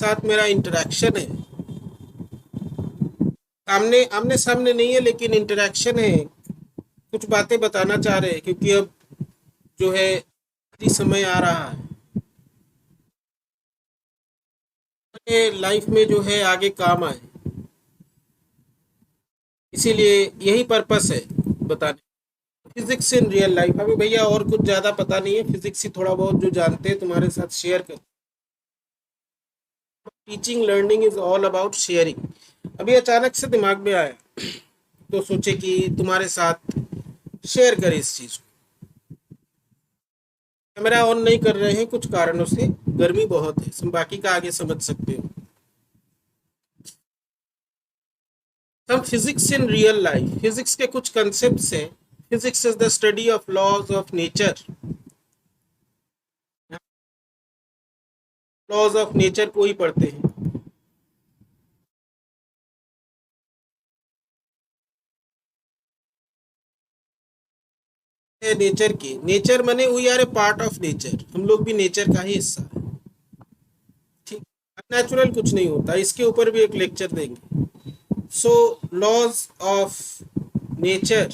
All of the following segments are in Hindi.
साथ मेरा इंटरेक्शन है, आमने आमने सामने नहीं है लेकिन इंटरेक्शन है, कुछ बातें बताना चाह रहे हैं क्योंकि अब जो है आखिरी समय आ रहा है, लाइफ में जो है आगे काम आए, इसीलिए यही पर्पस है बताने। फिजिक्स इन रियल लाइफ, अभी भैया और कुछ ज्यादा पता नहीं है, फिजिक्स ही थोड़ा बहुत जो जानते हैं तुम्हारे साथ शेयर कर। Teaching learning is all about sharing. अभी अचानक से दिमाग में आया तो सोचे कि तुम्हारे साथ शेयर करें इस चीज को। कैमरा ऑन नहीं कर रहे हैं कुछ कारणों से, गर्मी बहुत है, बाकी का आगे समझ सकते हो। हम physics in real life, physics के कुछ कंसेप्ट हैं। Physics is the study of laws of nature. Laws of nature को ही पढ़ते हैं। नेचर की, नेचर माने we are a part of nature, हम लोग भी नेचर का ही हिस्सा है। ठीक, नेचुरल कुछ नहीं होता, इसके ऊपर भी एक लेक्चर देंगे। So laws of nature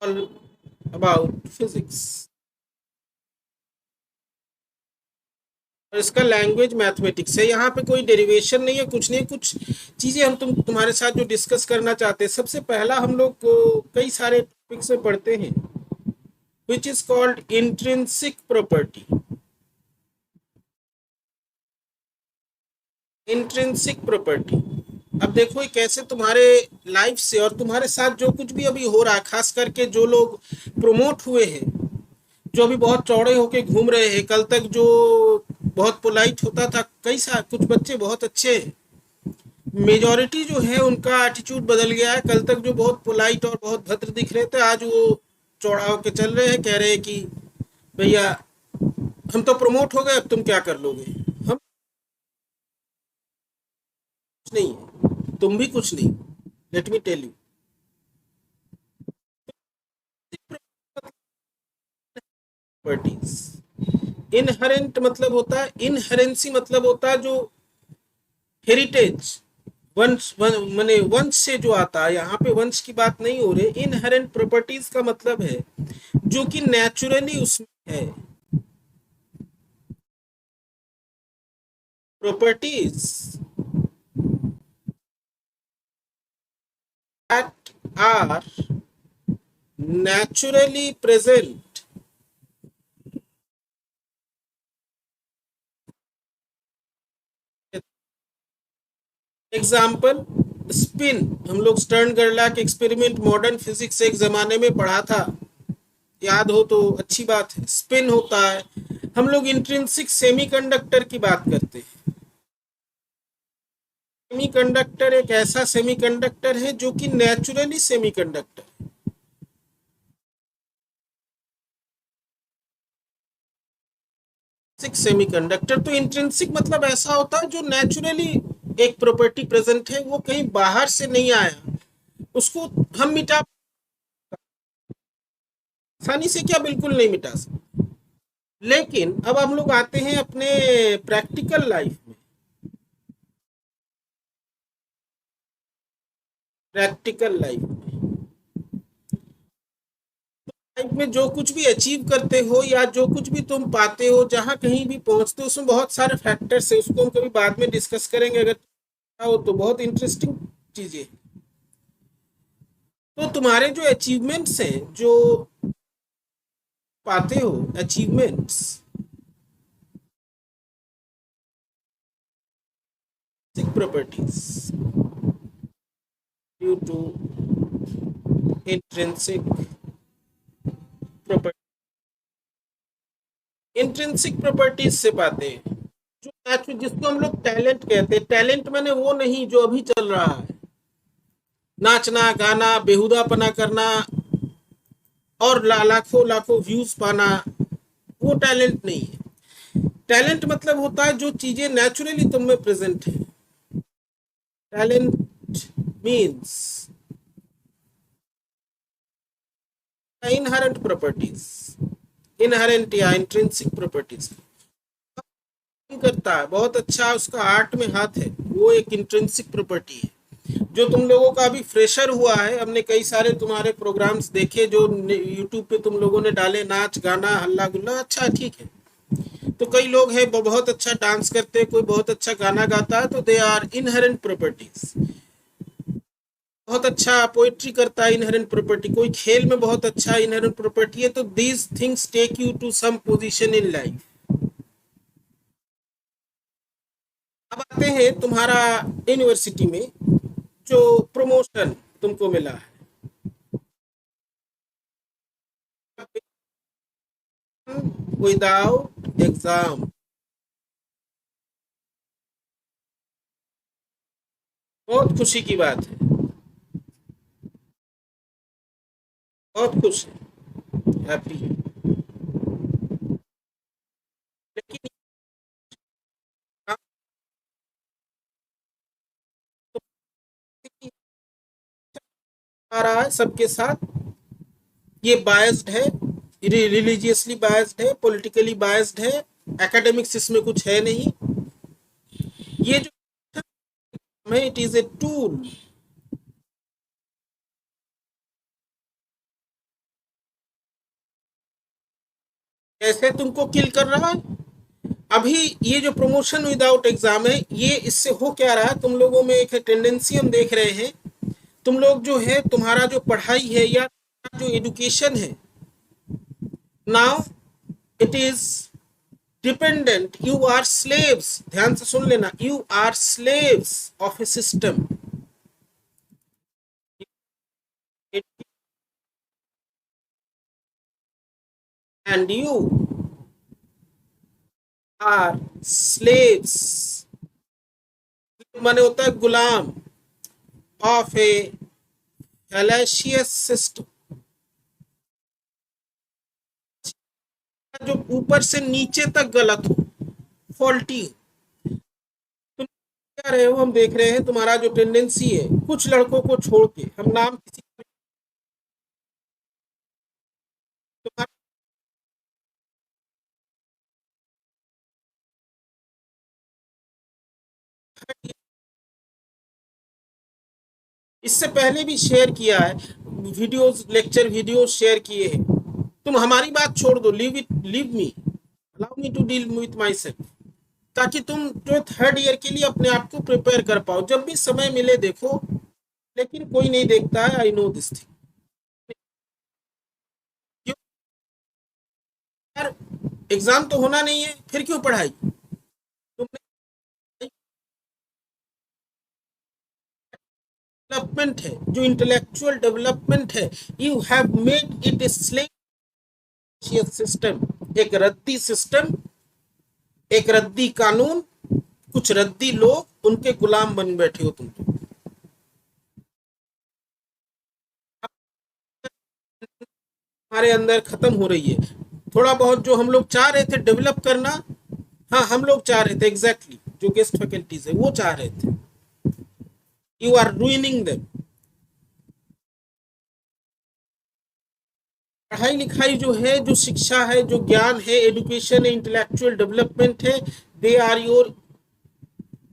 all about physics, और इसका लैंग्वेज मैथमेटिक्स है। यहाँ पे कोई डेरिवेशन नहीं है, कुछ नहीं, कुछ चीजें हम तुम्हारे साथ जो डिस्कस करना चाहते हैं। सबसे पहला हम लोग कई सारे टॉपिक्स में पढ़ते हैं which is called intrinsic property. Intrinsic property, अब देखो ये कैसे तुम्हारे लाइफ से और तुम्हारे साथ जो कुछ भी अभी हो रहा है, खास करके जो लोग प्रमोट हुए हैं, जो अभी बहुत चौड़े होके घूम रहे हैं, कल तक जो बहुत पोलाइट होता था, कई सारे कुछ बच्चे बहुत अच्छे हैं, मेजॉरिटी जो है उनका एटीट्यूड बदल गया है। कल तक जो बहुत पोलाइट और बहुत भद्र दिख रहे थे, आज वो चौड़ा होके चल रहे हैं, कह रहे हैं कि भैया हम तो प्रमोट हो गए, अब तुम क्या कर लोगे, हम कुछ नहीं है, तुम भी कुछ नहीं। Let me tell you, properties. Inherent मतलब होता है, इनहेरेंसी मतलब होता है जो हेरिटेज, वंश माने वंश से जो आता है। यहाँ पे वंश की बात नहीं हो रही। इनहेरेंट प्रॉपर्टीज का मतलब है जो कि नेचुरली उसमें है। Properties that are naturally present. Example, spin, हम लोग स्टर्न गर्लाक एक्सपेरिमेंट मॉडर्न फिजिक्स एक जमाने में पढ़ा था, याद हो तो अच्छी बात है। स्पिन होता है, हम लोग इंट्रिंसिक सेमीकंडक्टर की बात करते हैं। सेमीकंडक्टर एक ऐसा सेमीकंडक्टर है जो कि नेचुरली सेमीकंडक्टर। सेमीकंडक्टर तो इंट्रिंसिक मतलब ऐसा होता है जो नेचुरली एक प्रॉपर्टी प्रेजेंट है, वो कहीं बाहर से नहीं आया, उसको हम मिटा आसानी से क्या, बिल्कुल नहीं मिटा सकते। लेकिन अब हम लोग आते हैं अपने प्रैक्टिकल लाइफ में। प्रैक्टिकल लाइफ में, लाइफ में जो कुछ भी अचीव करते हो या जो कुछ भी तुम पाते हो, जहां कहीं भी पहुंचते हो, उसमें बहुत सारे फैक्टर्स है, उसको हम कभी बाद में डिस्कस करेंगे अगर हो तो। बहुत इंटरेस्टिंग चीजें। तो तुम्हारे जो अचीवमेंट्स हैं, जो पाते हो achievements, properties due to intrinsic property, intrinsic properties से पाते हैं। जो नेचुरल, जिसको हम लोग टैलेंट कहते हैं, टैलेंट मैंने वो नहीं जो अभी चल रहा है, नाचना गाना बेहुदापना करना और लाखों लाखों व्यूज पाना, वो टैलेंट नहीं है। टैलेंट मतलब होता है जो चीजें नेचुरली तुम में प्रेजेंट है। Talent means inherent properties. Inherent या इंट्रिंसिक प्रॉपर्टीज करता है, बहुत अच्छा उसका आर्ट में हाथ है, वो एक इंट्रिंसिक प्रॉपर्टी है। जो तुम लोगों का अभी फ्रेशर हुआ है, हमने कई सारे तुम्हारे प्रोग्राम्स देखे जो यूट्यूब पे तुम लोगों ने डाले, नाच गाना हल्ला गुल्ला, अच्छा ठीक है। तो कई लोग हैं वो बहुत अच्छा डांस करते हैं, कोई बहुत अच्छा गाना गाता है, तो दे आर इनहेरेंट प्रॉपर्टीज। बहुत अच्छा पोइट्री करता है, इनहेरेंट प्रॉपर्टी। कोई खेल में बहुत अच्छा इनहेरेंट प्रॉपर्टी है। तो these things take you to some position in life. अब आते हैं तुम्हारा यूनिवर्सिटी में जो प्रमोशन तुमको मिला है विदाउट एग्जाम, बहुत खुशी की बात है, बहुत खुश है, हैप्पी है। लेकिन काम तो आ रहा है सबके साथ, ये बायस्ड है, रिलीजियसली बायस्ड है, पॉलिटिकली बायस्ड है, एकेडमिक्स इसमें कुछ है नहीं। ये जो है इट इज ए टूल। कैसे तुमको किल कर रहा है? अभी ये जो प्रमोशन विदाउट एग्जाम है, ये इससे हो क्या रहा है, तुम लोगों में एक टेंडेंसी हम देख रहे हैं। तुम लोग जो है, तुम्हारा जो पढ़ाई है या जो एजुकेशन है, now it is dependent, you are slaves, ध्यान से सुन लेना, you are slaves of a system, and you are slaves, माने होता है गुलाम, ऑफ ए fallacious सिस्टम, जो ऊपर से नीचे तक गलत हो, फॉल्टी हो। तुम क्या रहे हो, हम देख रहे हैं तुम्हारा जो टेंडेंसी है, कुछ लड़कों को छोड़ के, हम नाम किसी तुम्हारा, इससे पहले भी शेयर किया है, वीडियोस, लेक्चर वीडियोस शेयर किए हैं। तुम हमारी बात छोड़ दो, leave it, leave me, allow me to deal with my self, ताकि तुम जो थर्ड ईयर के लिए अपने आप को प्रिपेयर कर पाओ, जब भी समय मिले देखो। लेकिन कोई नहीं देखता है, आई नो दिस थिंग। क्यों यार, एग्जाम तो होना नहीं है, फिर क्यों पढ़ाई? तुमने डेवलपमेंट है, जो इंटेलेक्चुअल डेवलपमेंट है, you have made it system, एक रद्दी सिस्टम, एक रद्दी कानून, कुछ रद्दी लोग, उनके गुलाम बन बैठे हो तुम तो। हमारे अंदर खत्म हो रही है, थोड़ा बहुत जो हम लोग चाह रहे थे डेवलप करना, हाँ हम लोग चाह रहे थे एग्जैक्टली, जो गेस्ट फैकल्टीज है वो चाह रहे थे, यू आर रूइनिंग देम। पढ़ाई लिखाई जो है, जो शिक्षा है, जो ज्ञान है, एजुकेशन है, इंटेलेक्चुअल डेवलपमेंट है, they are your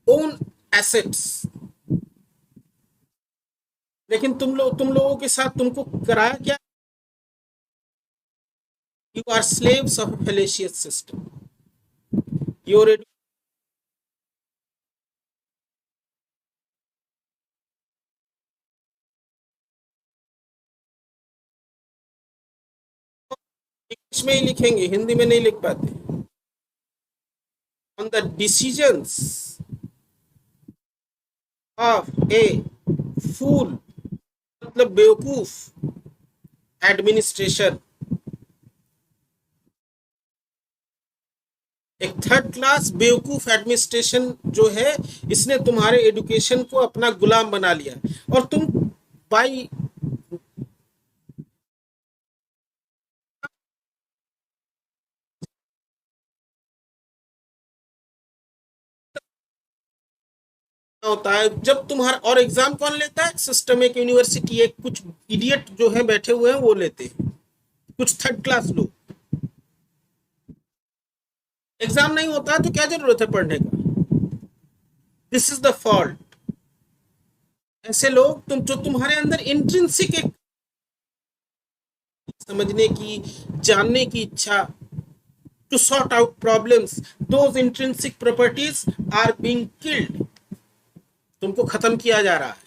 own assets. लेकिन तुम लोगों के साथ तुमको कराया क्या? You are slaves of fallacious system, your English में ही लिखेंगे, हिंदी में नहीं लिख पाते। On the decisions of a fool, मतलब बेवकूफ एडमिनिस्ट्रेशन, एक थर्ड क्लास बेवकूफ एडमिनिस्ट्रेशन जो है, इसने तुम्हारे एजुकेशन को अपना गुलाम बना लिया, और तुम बाई होता है जब तुम्हारा, और एग्जाम कौन लेता है? सिस्टम, एक यूनिवर्सिटी, एक कुछ इडियट जो है बैठे हुए हैं वो लेते हैं, कुछ थर्ड क्लास लोग। एग्जाम नहीं होता है तो क्या जरूरत है पढ़ने का? This is the fault. ऐसे लोग जो तुम्हारे अंदर इंट्रिंसिक एक समझने की, जानने की इच्छा, to sort out problems, those intrinsic properties are being killed. तुमको खत्म किया जा रहा है।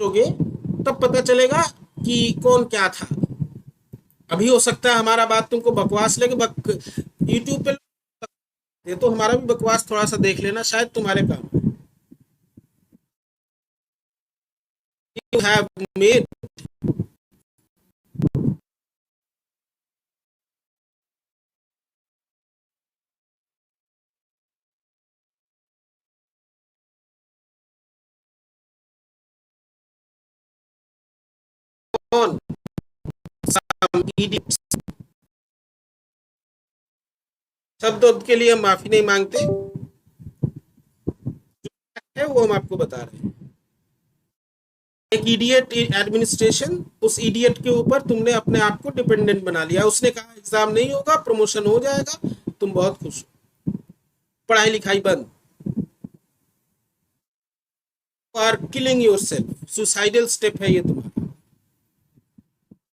सोचोगे तब पता चलेगा कि कौन क्या था। अभी हो सकता है हमारा बात तुमको बकवास लगे, यूट्यूब पे ये तो हमारा भी बकवास थोड़ा सा देख लेना, शायद तुम्हारे काम। You have made on some idiots। शब्द के लिए हम माफी नहीं मांगते, है वो हम आपको बता रहे हैं। एक इडियट एडमिनिस्ट्रेशन, उस इडियट के ऊपर तुमने अपने आप को डिपेंडेंट बना लिया। उसने कहा एग्जाम नहीं होगा, प्रमोशन हो जाएगा, तुम बहुत खुश हो, पढ़ाई लिखाई बंद। Are killing yourself, suicidal step है ये तुम्हारा।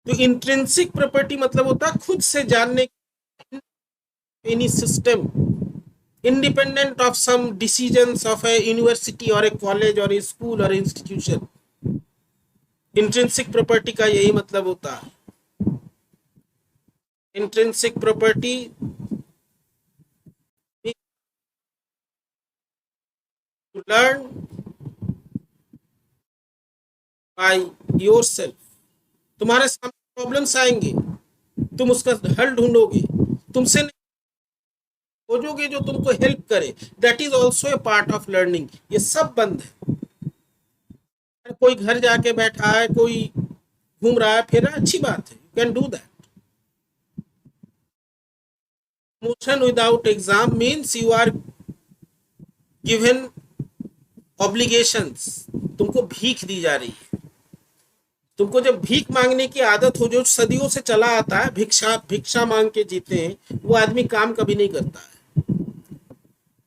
तो इंट्रिंसिक प्रॉपर्टी मतलब होता है खुद से जानने, any system independent of some decisions of a university or a college or a school or institution। Intrinsic property का यही मतलब होता है। Intrinsic property to learn by yourself. तुम्हारे सामने प्रॉब्लम्स आएंगे, तुम उसका हल ढूंढोगे, तुमसे नहीं खोजोगे जो तुमको हेल्प करे। That is also a part of learning. ये सब बंद है। कोई घर जाके बैठा है, कोई घूम रहा है फिर रहा है, अच्छी बात है, you can do that. Promotion without exam means you are given obligations। तुमको भीख दी जा रही है। तुमको जब भीख मांगने की आदत हो, जो सदियों से चला आता है, भिक्षा भिक्षा मांग के जीते हैं, वो आदमी काम कभी नहीं करता है।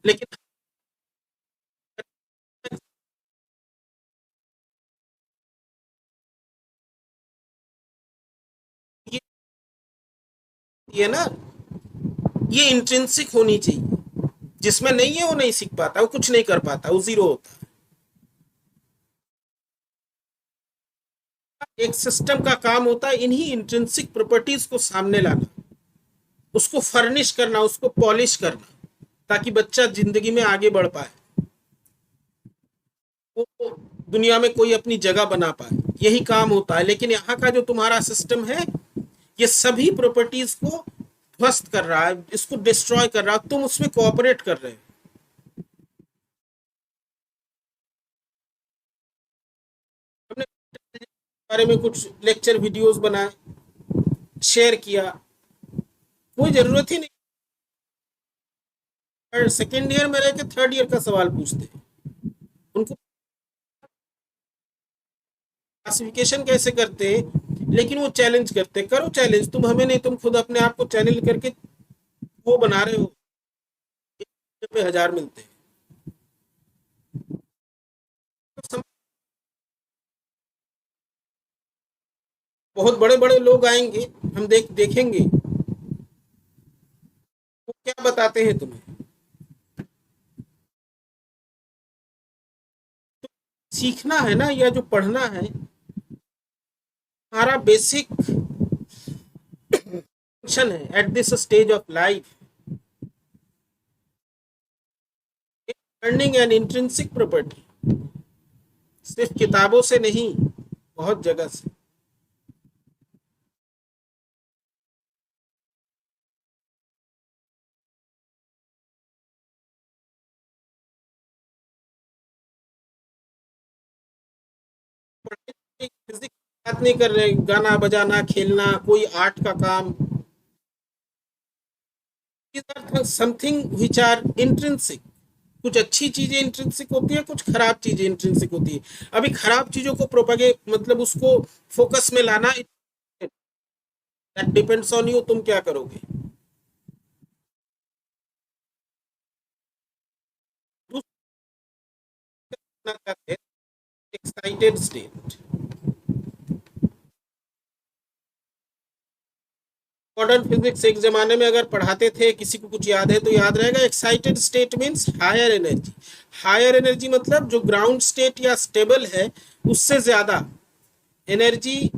लेकिन ये ना, ये इंट्रिंसिक होनी चाहिए। जिसमें नहीं है वो नहीं सीख पाता, वो कुछ नहीं कर पाता, वो जीरो होता है। एक सिस्टम का काम होता है इन्हीं इंट्रिंसिक प्रॉपर्टीज को सामने लाना, उसको फर्निश करना, उसको पॉलिश करना, ताकि बच्चा जिंदगी में आगे बढ़ पाए, वो दुनिया में कोई अपनी जगह बना पाए। यही काम होता है। लेकिन यहाँ का जो तुम्हारा सिस्टम है, ये सभी प्रॉपर्टीज को ध्वस्त कर रहा है, इसको डिस्ट्रॉय कर रहा है, तुम उसमें कोऑपरेट कर रहे हो। हमने बारे में कुछ लेक्चर वीडियोस बनाए, शेयर किया, कोई जरूरत ही नहीं। और सेकेंड ईयर में रह के थर्ड ईयर का सवाल पूछते हैं, उनको क्लासिफिकेशन कैसे करते हैं, लेकिन वो चैलेंज करते हैं। करो चैलेंज, तुम हमें नहीं, तुम खुद अपने आप को चैनल करके वो बना रहे हो, पे 1000 मिलते हैं। तो बहुत बड़े बड़े लोग आएंगे, हम देखेंगे वो क्या बताते हैं तुम्हें। सीखना है ना, या जो पढ़ना है, हमारा बेसिक फंक्शन है at this stage of life, learning and intrinsic property. सिर्फ किताबों से नहीं, बहुत जगह से। फिजिक्स बात नहीं कर रहे, गाना बजाना, खेलना, कोई आर्ट का काम, समथिंग विच आर इंट्रिंसिक। कुछ अच्छी चीजें इंट्रिंसिक होती है, कुछ खराब चीजें इंट्रिंसिक होती है। अभी खराब चीजों को प्रोपागेट मतलब उसको फोकस में लाना, दैट डिपेंड्स ऑन यू, तुम क्या करोगे। दूसरा चाहते हैं एक्साइटेड स्टेट। मॉडर्न फिजिक्स एक जमाने में अगर पढ़ाते थे, किसी को कुछ याद है तो याद रहेगा, excited state means higher energy. Higher energy मतलब जो ग्राउंड स्टेट या स्टेबल है उससे ज्यादा एनर्जी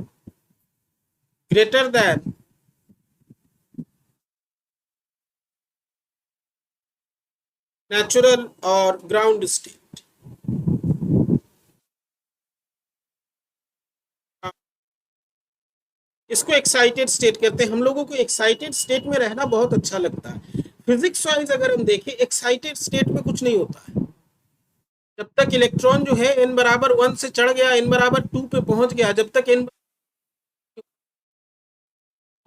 ग्रेटर दैन नेचुरल और ग्राउंड स्टेट। इसको एक्साइटेड स्टेट कहते हैं। हम लोगों को एक्साइटेड स्टेट में रहना बहुत अच्छा लगता है। फिजिक्स वाइज अगर हम देखें, एक्साइटेड स्टेट में कुछ नहीं होता है। जब तक इलेक्ट्रॉन जो है n बराबर 1 से चढ़ गया, n बराबर 2 पे पहुंच गया, जब तक n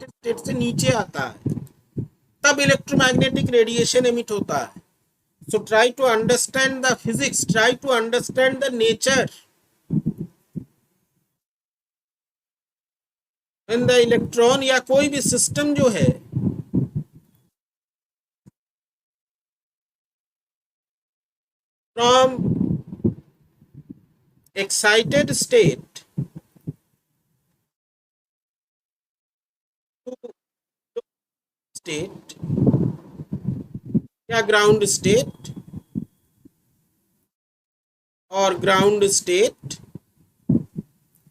स्टेट से नीचे आता है तब इलेक्ट्रोमैग्नेटिक रेडिएशन एमिट होता है। So try to understand the physics, try to understand the nature when the electron या कोई भी सिस्टम जो है from excited state to state या ग्राउंड स्टेट और ground state,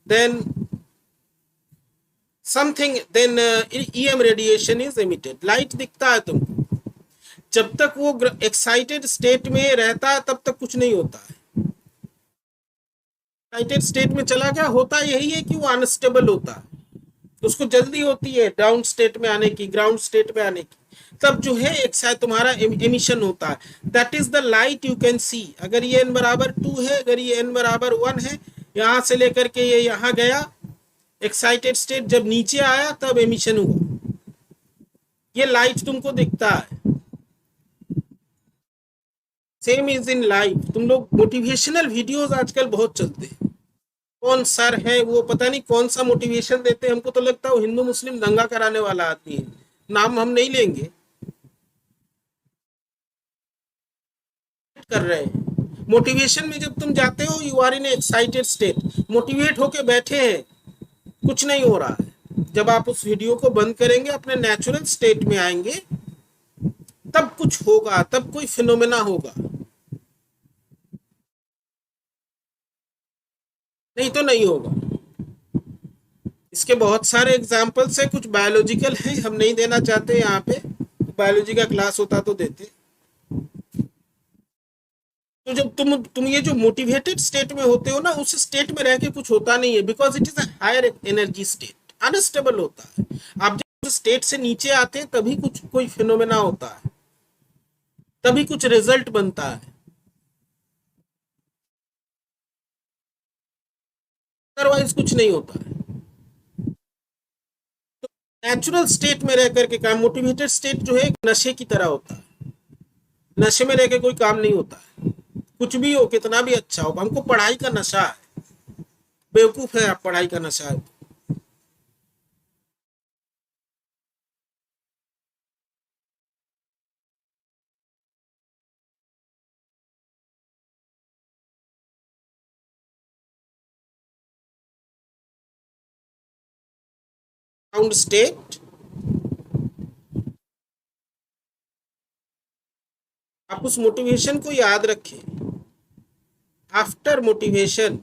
then something, then EM radiation is emitted। Light दिखता है तुमको, जब तक वो एक्साइटेड स्टेट में रहता है तब तक कुछ नहीं होता है। एक्साइटेड स्टेट में चला गया, होता यही है कि वो अनस्टेबल होता है, उसको जल्दी होती है डाउन स्टेट में आने की, ग्राउंड स्टेट में आने की, तब जो है एक शायद तुम्हारा एमिशन होता है। That is the light you can see. अगर ये n बराबर 2 है, अगर ये n बराबर 1 है, यहां से लेकर के ये यहां गया एक्साइटेड स्टेट, जब नीचे आया तब एमिशन हुआ, ये लाइट तुमको दिखता है। Same is in life. तुम लोग मोटिवेशनल वीडियोस आजकल बहुत चलते हैं, कौन सर है वो पता नहीं कौन सा मोटिवेशन देते हैं, हमको तो लगता है वो हिंदू मुस्लिम दंगा कराने वाला आदमी है, नाम हम नहीं लेंगे। कर रहे हैं मोटिवेशन में, जब तुम जाते हो you are in excited state, motivate होके बैठे हैं, कुछ नहीं हो रहा है। जब आप उस वीडियो को बंद करेंगे, अपने नेचुरल स्टेट में आएंगे, तब कुछ होगा, तब कोई फिनोमेना होगा, नहीं तो नहीं होगा। इसके बहुत सारे एग्जाम्पल्स है, कुछ बायोलॉजिकल है, हम नहीं देना चाहते यहाँ पे, बायोलॉजी का क्लास होता तो देते। तो जब तुम ये जो मोटिवेटेड स्टेट में होते हो ना, उस स्टेट में रह के कुछ होता नहीं है, because it is a higher energy state, unstable होता है। आप जब स्टेट से नीचे आते हैं तभी कुछ कोई फिनोमेना होता है, तभी कुछ रिजल्ट बनता है, अदरवाइज कुछ नहीं होता है। तो नेचुरल स्टेट में रह करके काम, मोटिवेटेड स्टेट जो है नशे की तरह होता है, नशे में रह के कोई काम नहीं होता है, कुछ भी हो, कितना भी अच्छा हो। हमको पढ़ाई का नशा है, बेवकूफ है आप, पढ़ाई का नशा है। ग्राउंड स्टेट, आप उस मोटिवेशन को याद रखें। After motivation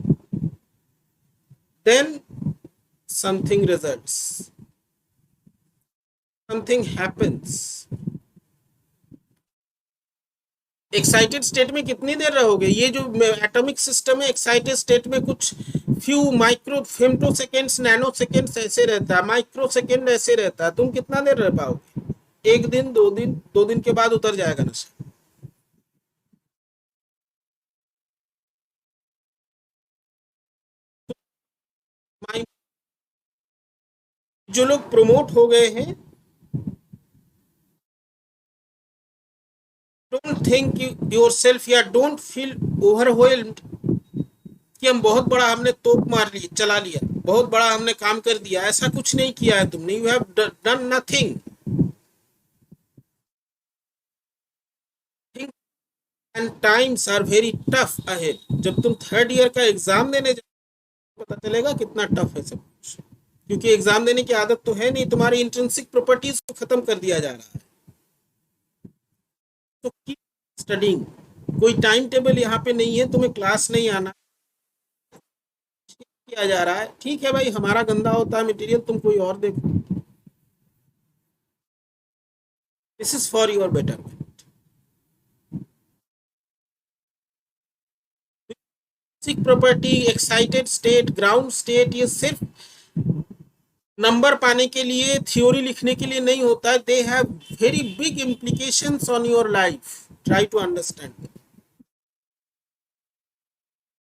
then something results, something happens. Excited state में कितनी देर रहोगे? ये जो एटॉमिक सिस्टम है, एक्साइटेड स्टेट में कुछ few micro femto seconds, nano seconds ऐसे रहता है, माइक्रो सेकेंड ऐसे रहता है। तुम कितना देर रह पाओगे? एक दिन, 2 दिन, 2 दिन के बाद उतर जाएगा नशा। जो लोग प्रमोट हो गए हैं, डोंट थिंक योर सेल्फ या डोंट फील ओवरवेल्म्ड कि हम बहुत बड़ा, हमने तोप मार ली, चला लिया। बहुत बड़ा हमने काम कर दिया, ऐसा कुछ नहीं किया है तुमने। You have done nothing. And times are very tough ahead. जब तुम थर्ड ईयर का एग्जाम देने जाओ पता चलेगा कितना टफ है सब कुछ, क्योंकि एग्जाम देने की आदत तो है नहीं, तुम्हारी इंट्रिंसिक प्रॉपर्टीज को खत्म कर दिया जा रहा है। तो कीप स्टडिंग। कोई टाइम टेबल यहाँ पे नहीं है, तुम्हें क्लास नहीं आना किया जा रहा है। ठीक है भाई, हमारा गंदा होता है मटेरियल, तुम कोई और देखो। This is for your betterment. Basic property, excited state, ground state, ये सिर्फ नंबर पाने के लिए, थ्योरी लिखने के लिए नहीं होता है। They have very big implications on your life. Try to understand.